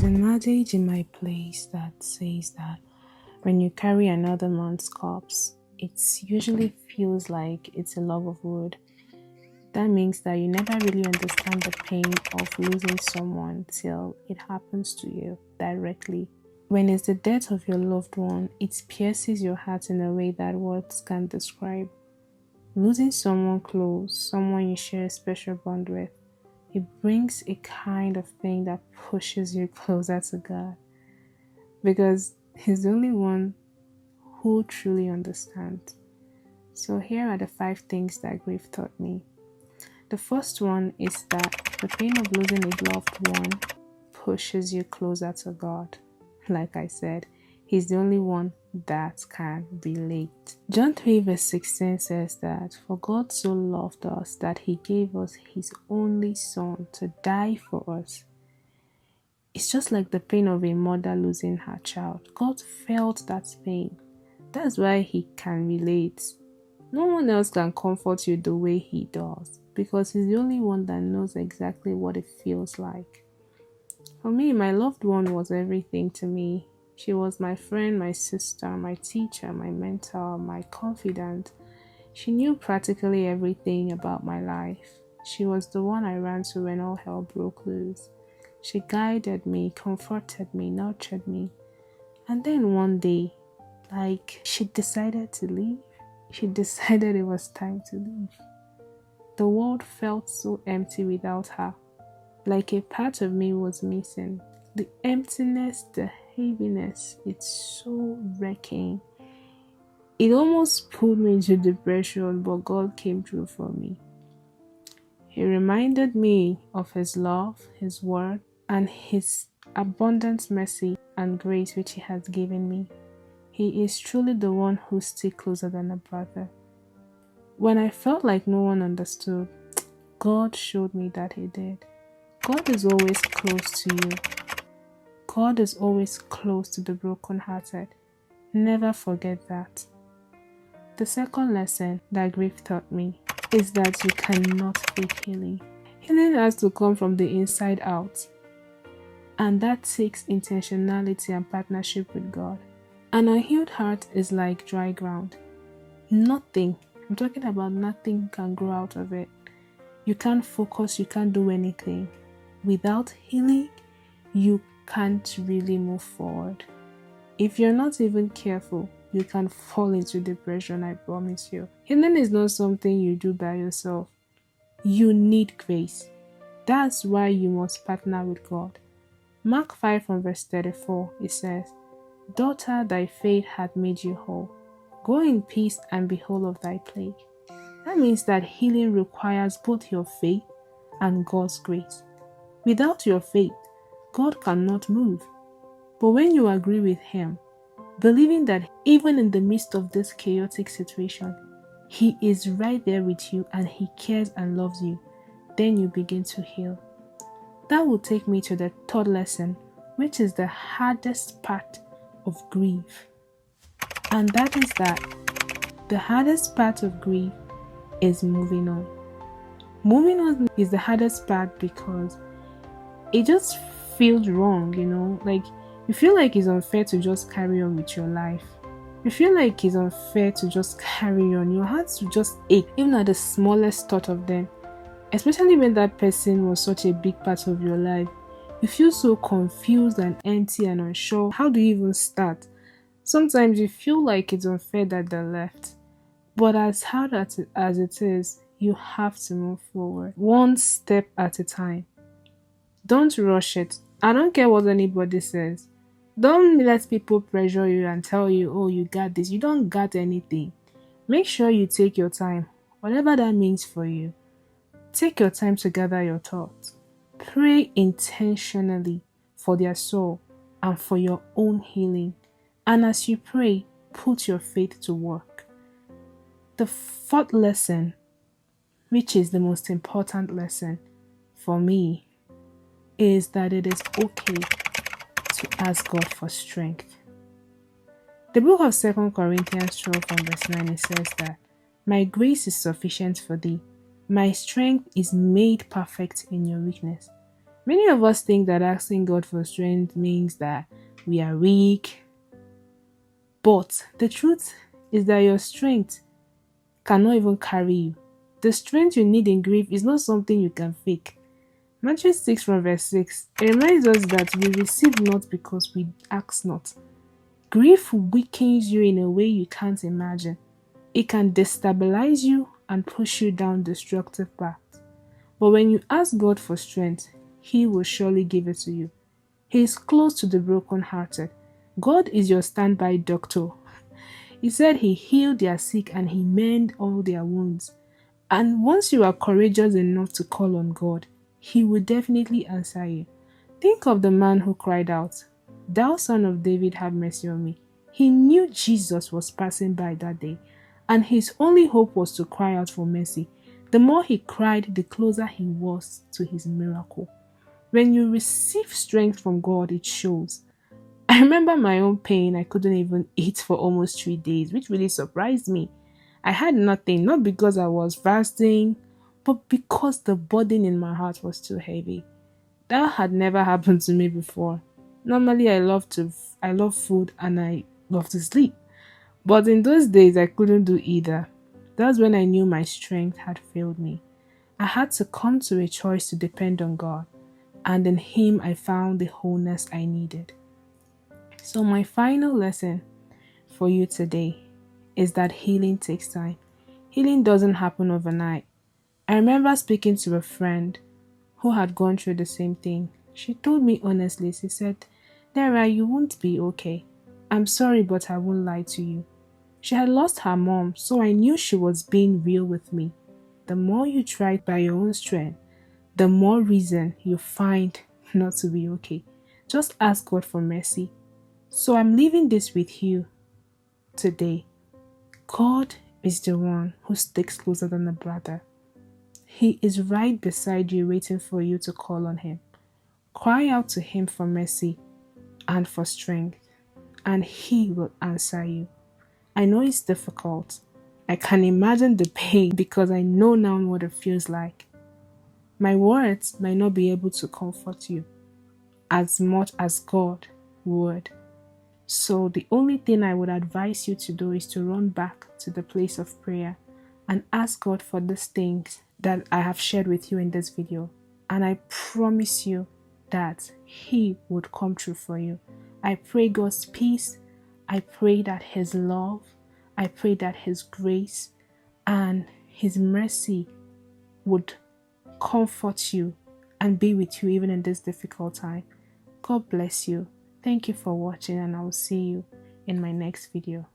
There's an adage in my place that says that when you carry another man's corpse, it usually feels like it's a log of wood. That means that you never really understand the pain of losing someone till it happens to you directly. When it's the death of your loved one, it pierces your heart in a way that words can't describe. Losing someone close, someone you share a special bond with, it brings a kind of thing that pushes you closer to God. Because He's the only one who truly understands. So here are the 5 things that grief taught me. The first one is that the pain of losing a loved one pushes you closer to God. Like I said, He's the only one that can relate. John 3 verse 16 says that, "For God so loved us that He gave us His only Son to die for us." It's just like the pain of a mother losing her child. God felt that pain. That's why He can relate. No one else can comfort you the way He does, because He's the only one that knows exactly what it feels like. For me, my loved one was everything to me. She was my friend, my sister, my teacher, my mentor, my confidant. She knew practically everything about my life. She was the one I ran to when all hell broke loose. She guided me, comforted me, nurtured me. And then one day, she decided to leave. She decided it was time to leave. The world felt so empty without her. Like a part of me was missing. The emptiness, the heaviness, it's so wrecking. It almost pulled me into depression, but God came through for me. He reminded me of His love, His word, and His abundant mercy and grace which He has given me. He is truly the one who sticks closer than a brother. When I felt like no one understood, God showed me that He did. God is always close to you. God is always close to the brokenhearted. Never forget that. The second lesson that grief taught me is that you cannot fake healing. Healing has to come from the inside out. And that takes intentionality and partnership with God. An unhealed heart is like dry ground. Nothing, I'm talking about nothing, can grow out of it. You can't focus, you can't do anything. Without healing, you can't really move forward. If you're not even careful, you can fall into depression, I promise you. Healing is not something you do by yourself. You need grace. That's why you must partner with God. Mark 5 from verse 34, it says, "Daughter, thy faith hath made you whole. Go in peace and be whole of thy plague." That means that healing requires both your faith and God's grace. Without your faith, God cannot move. But when you agree with Him, believing that even in the midst of this chaotic situation, He is right there with you and He cares and loves you, then you begin to heal. That will take me to the third lesson, which is the hardest part of grief. And that is that the hardest part of grief is moving on. Moving on is the hardest part because it just feels wrong, like you feel like it's unfair to just carry on with your life. You feel like it's unfair to just carry on. Your heart will just ache, even at the smallest thought of them. Especially when that person was such a big part of your life. You feel so confused and empty and unsure. How do you even start? Sometimes you feel like it's unfair that they left. But as hard as it is, you have to move forward. One step at a time. Don't rush it. I don't care what anybody says. Don't let people pressure you and tell you, "Oh, you got this." You don't got anything. Make sure you take your time, whatever that means for you. Take your time to gather your thoughts. Pray intentionally for their soul and for your own healing. And as you pray, put your faith to work. The fourth lesson, which is the most important lesson for me, is that it is okay to ask God for strength. The book of 2 Corinthians 12 from verse 9, it says that, "My grace is sufficient for thee. My strength is made perfect in your weakness." Many of us think that asking God for strength means that we are weak, but the truth is that your strength cannot even carry you. The strength you need in grief is not something you can fake. Matthew 6 from verse 6 it reminds us that we receive not because we ask not. Grief weakens you in a way you can't imagine. It can destabilize you and push you down destructive paths. But when you ask God for strength, He will surely give it to you. He is close to the brokenhearted. God is your standby doctor. He said He healed their sick and He mended all their wounds. And once you are courageous enough to call on God, He will definitely answer you. Think of the man who cried out, "Thou son of David, have mercy on me." He knew Jesus was passing by that day, and his only hope was to cry out for mercy. The more he cried, the closer he was to his miracle. When you receive strength from God, it shows. I remember my own pain. I couldn't even eat for almost 3 days, which really surprised me. I had nothing, not because I was fasting, but because the burden in my heart was too heavy. That had never happened to me before. Normally, I love food and I love to sleep. But in those days, I couldn't do either. That's when I knew my strength had failed me. I had to come to a choice to depend on God, and in Him I found the wholeness I needed. So, my final lesson for you today is that healing takes time. Healing doesn't happen overnight. I remember speaking to a friend who had gone through the same thing. She told me honestly, she said, "Dara, you won't be okay. I'm sorry, but I won't lie to you." She had lost her mom, so I knew she was being real with me. The more you try by your own strength, the more reason you find not to be okay. Just ask God for mercy. So I'm leaving this with you today. God is the one who sticks closer than a brother. He is right beside you, waiting for you to call on Him. Cry out to Him for mercy and for strength, and He will answer you. I know it's difficult. I can imagine the pain because I know now what it feels like. My words might not be able to comfort you as much as God would. So the only thing I would advise you to do is to run back to the place of prayer and ask God for these things that I have shared with you in this video. And I promise you that He would come true for you. I pray God's peace. I pray that His love, I pray that His grace and His mercy would comfort you and be with you even in this difficult time. God bless you. Thank you for watching, and I will see you in my next video.